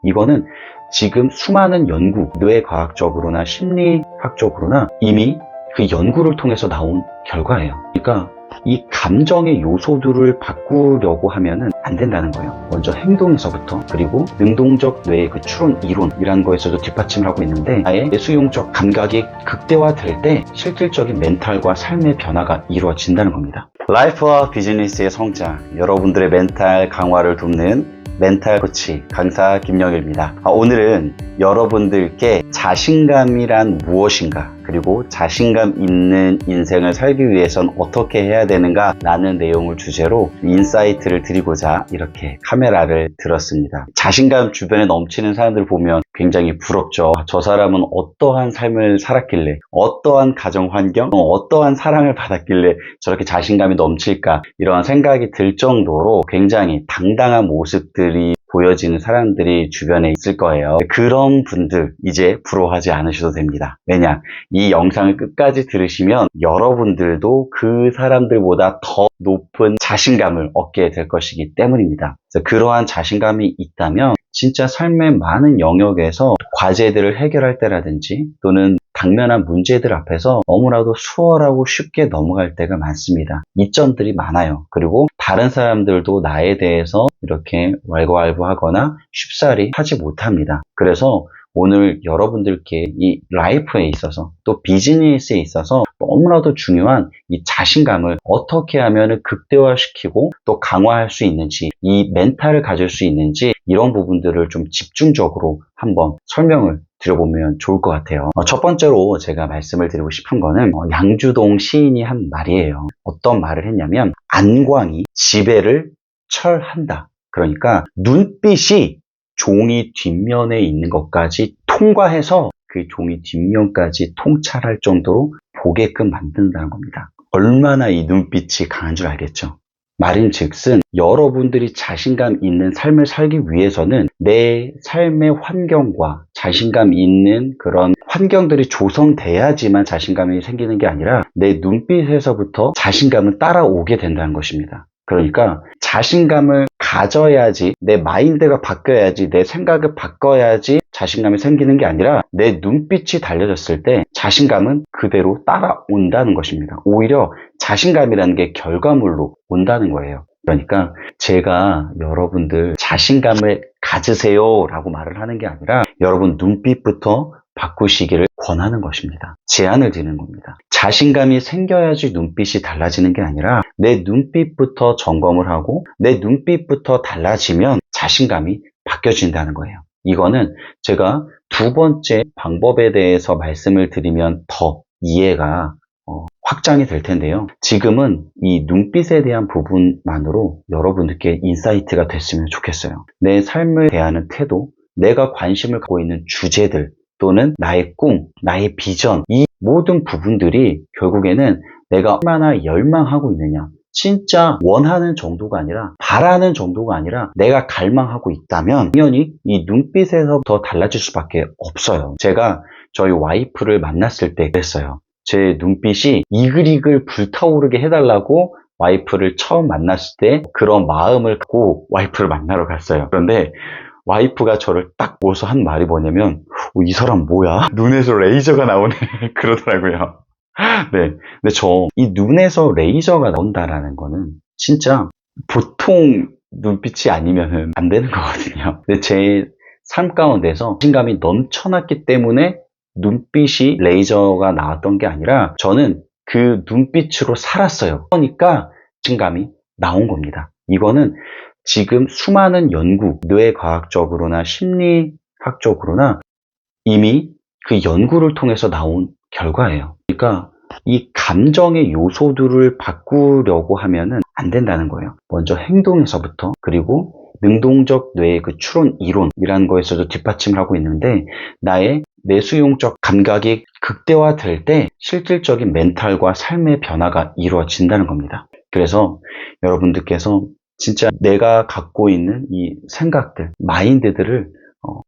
이거는 지금 수많은 연구, 뇌과학적으로나 심리학적으로나 이미 그 연구를 통해서 나온 결과예요. 그러니까 이 감정의 요소들을 바꾸려고 하면은 안 된다는 거예요. 먼저 행동에서부터, 그리고 능동적 뇌의 그 추론 이론이라는 거에서도 뒷받침을 하고 있는데, 나의 수용적 감각이 극대화될 때 실질적인 멘탈과 삶의 변화가 이루어진다는 겁니다. 라이프와 비즈니스의 성장, 여러분들의 멘탈 강화를 돕는 멘탈 코치 강사 김영일입니다. 오늘은 여러분들께 자신감이란 무엇인가, 그리고 자신감 있는 인생을 살기 위해선 어떻게 해야 되는가 라는 내용을 주제로 인사이트를 드리고자 이렇게 카메라를 들었습니다. 자신감 주변에 넘치는 사람들 보면 굉장히 부럽죠. 저 사람은 어떠한 삶을 살았길래, 어떠한 가정 환경, 어떠한 사랑을 받았길래 저렇게 자신감이 넘칠까, 이런 생각이 들 정도로 굉장히 당당한 모습들이 보여지는 사람들이 주변에 있을 거예요. 그런 분들 이제 부러워하지 않으셔도 됩니다. 왜냐? 이 영상을 끝까지 들으시면 여러분들도 그 사람들보다 더 높은 자신감을 얻게 될 것이기 때문입니다. 그래서 그러한 자신감이 있다면 진짜 삶의 많은 영역에서 과제들을 해결할 때라든지 또는 당면한 문제들 앞에서 너무나도 수월하고 쉽게 넘어갈 때가 많습니다. 이점들이 많아요. 그리고 다른 사람들도 나에 대해서 이렇게 왈가왈부하거나 쉽사리 하지 못합니다. 그래서 오늘 여러분들께 이 라이프에 있어서 또 비즈니스에 있어서 너무나도 중요한 이 자신감을 어떻게 하면 극대화시키고 또 강화할 수 있는지, 이 멘탈을 가질 수 있는지, 이런 부분들을 좀 집중적으로 한번 설명을 드려보면 좋을 것 같아요. 첫 번째로 제가 말씀을 드리고 싶은 거는 양주동 시인이 한 말이에요. 어떤 말을 했냐면, 안광이 지배를 철한다. 그러니까 눈빛이 종이 뒷면에 있는 것까지 통과해서 그 종이 뒷면까지 통찰할 정도로 보게끔 만든다는 겁니다. 얼마나 이 눈빛이 강한 줄 알겠죠? 말인즉슨 여러분들이 자신감 있는 삶을 살기 위해서는 내 삶의 환경과 자신감 있는 그런 환경들이 조성돼야지만 자신감이 생기는 게 아니라 내 눈빛에서부터 자신감은 따라오게 된다는 것입니다. 그러니까 자신감을 가져야지, 내 마인드가 바뀌어야지, 내 생각을 바꿔야지 자신감이 생기는 게 아니라 내 눈빛이 달려졌을 때 자신감은 그대로 따라온다는 것입니다. 오히려 자신감이라는 게 결과물로 온다는 거예요. 그러니까 제가 여러분들 자신감을 가지세요 라고 말을 하는 게 아니라 여러분 눈빛부터 바꾸시기를 권하는 것입니다. 제안을 드리는 겁니다. 자신감이 생겨야지 눈빛이 달라지는 게 아니라 내 눈빛부터 점검을 하고 내 눈빛부터 달라지면 자신감이 바뀌어진다는 거예요. 이거는 제가 두 번째 방법에 대해서 말씀을 드리면 더 이해가 확장이 될 텐데요. 지금은 이 눈빛에 대한 부분만으로 여러분들께 인사이트가 됐으면 좋겠어요. 내 삶을 대하는 태도, 내가 관심을 갖고 있는 주제들, 또는 나의 꿈, 나의 비전, 이 모든 부분들이 결국에는 내가 얼마나 열망하고 있느냐, 진짜 원하는 정도가 아니라 바라는 정도가 아니라 내가 갈망하고 있다면 당연히 이 눈빛에서부터 달라질 수밖에 없어요. 제가 저희 와이프를 만났을 때 그랬어요. 제 눈빛이 이글이글 불타오르게 해달라고 와이프를 처음 만났을 때 그런 마음을 갖고 와이프를 만나러 갔어요. 그런데 와이프가 저를 딱 보고서 한 말이 뭐냐면, 이 사람 뭐야? 눈에서 레이저가 나오네. 그러더라고요. 네. 근데 이 눈에서 레이저가 나온다라는 거는 진짜 보통 눈빛이 아니면은 안 되는 거거든요. 근데 제 삶 가운데서 자신감이 넘쳐났기 때문에 눈빛이 레이저가 나왔던 게 아니라 저는 그 눈빛으로 살았어요. 그러니까 자신감이 나온 겁니다. 이거는 지금 수많은 연구, 뇌과학적으로나 심리학적으로나 이미 그 연구를 통해서 나온 결과예요. 그러니까 이 감정의 요소들을 바꾸려고 하면은 안 된다는 거예요. 먼저 행동에서부터, 그리고 능동적 뇌의 그 추론 이론이라는 거에서도 뒷받침을 하고 있는데, 나의 내수용적 감각이 극대화될 때 실질적인 멘탈과 삶의 변화가 이루어진다는 겁니다. 그래서 여러분들께서 진짜 내가 갖고 있는 이 생각들, 마인드들을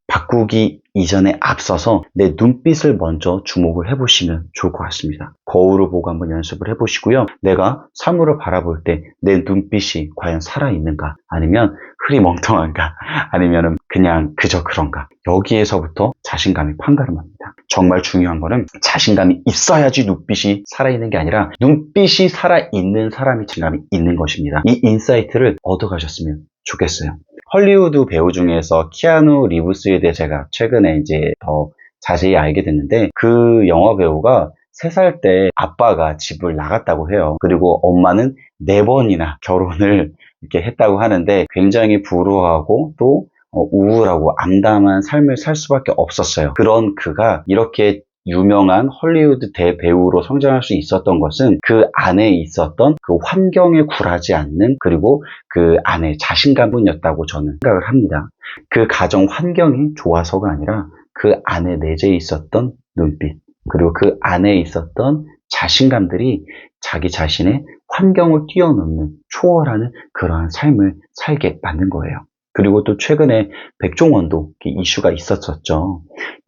바꾸기 이전에 앞서서 내 눈빛을 먼저 주목을 해보시면 좋을 것 같습니다. 거울을 보고 한번 연습을 해보시고요. 내가 사물을 바라볼 때 내 눈빛이 과연 살아있는가, 아니면 흐리멍텅한가 아니면은 그냥 그저 그런가. 여기에서부터 자신감이 판가름합니다. 정말 중요한 거는 자신감이 있어야지 눈빛이 살아있는 게 아니라 눈빛이 살아있는 사람이 자신감이 있는 것입니다. 이 인사이트를 얻어가셨으면 좋겠어요. 헐리우드 배우 중에서 키아누 리브스에 대해 제가 최근에 이제 더 자세히 알게 됐는데, 그 영화 배우가 3살 때 아빠가 집을 나갔다고 해요. 그리고 엄마는 4번이나 결혼을 이렇게 했다고 하는데 굉장히 불우하고 또 우울하고 암담한 삶을 살 수밖에 없었어요. 그런 그가 이렇게 유명한 헐리우드 대배우로 성장할 수 있었던 것은 그 안에 있었던 그 환경에 굴하지 않는, 그리고 그 안에 자신감뿐이었다고 저는 생각을 합니다. 그 가정 환경이 좋아서가 아니라 그 안에 내재 있었던 눈빛, 그리고 그 안에 있었던 자신감들이 자기 자신의 환경을 뛰어넘는, 초월하는 그러한 삶을 살게 만든 거예요. 그리고 또 최근에 백종원도 이슈가 있었었죠.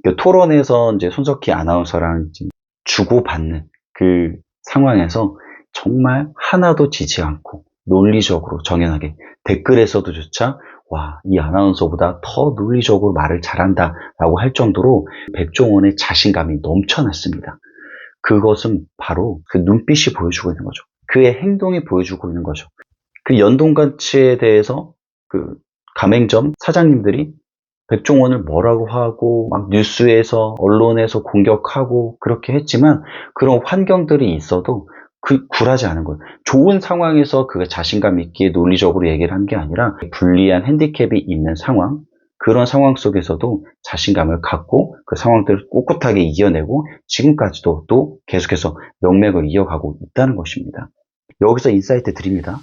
그 토론에서 이제 손석희 아나운서랑 이제 주고받는 그 상황에서 정말 하나도 지지 않고 논리적으로 정연하게 댓글에서도조차 와, 이 아나운서보다 더 논리적으로 말을 잘한다 라고 할 정도로 백종원의 자신감이 넘쳐났습니다. 그것은 바로 그 눈빛이 보여주고 있는 거죠. 그의 행동이 보여주고 있는 거죠. 그 연동간치에 대해서 그 가맹점 사장님들이 백종원을 뭐라고 하고 막 뉴스에서 언론에서 공격하고 그렇게 했지만, 그런 환경들이 있어도 굴하지 않은 거예요. 좋은 상황에서 그 자신감 있게 논리적으로 얘기를 한 게 아니라 불리한 핸디캡이 있는 상황, 그런 상황 속에서도 자신감을 갖고 그 상황들을 꿋꿋하게 이겨내고 지금까지도 또 계속해서 명맥을 이어가고 있다는 것입니다. 여기서 인사이트 드립니다.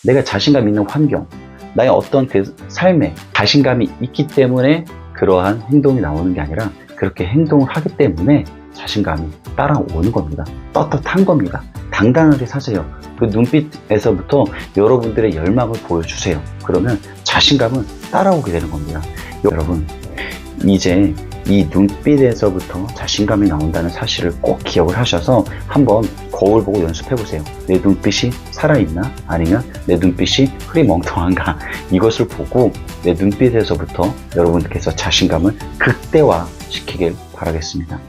내가 자신감 있는 환경, 나의 어떤 그 삶에 자신감이 있기 때문에 그러한 행동이 나오는 게 아니라 그렇게 행동을 하기 때문에 자신감이 따라오는 겁니다. 떳떳한 겁니다. 당당하게 사세요. 그 눈빛에서부터 여러분들의 열망을 보여주세요. 그러면 자신감은 따라오게 되는 겁니다. 여러분, 이제 이 눈빛에서부터 자신감이 나온다는 사실을 꼭 기억을 하셔서 한번 거울 보고 연습해 보세요. 내 눈빛이 살아있나? 아니면 내 눈빛이 흐리멍텅한가? 이것을 보고 내 눈빛에서부터 여러분께서 자신감을 극대화시키길 바라겠습니다.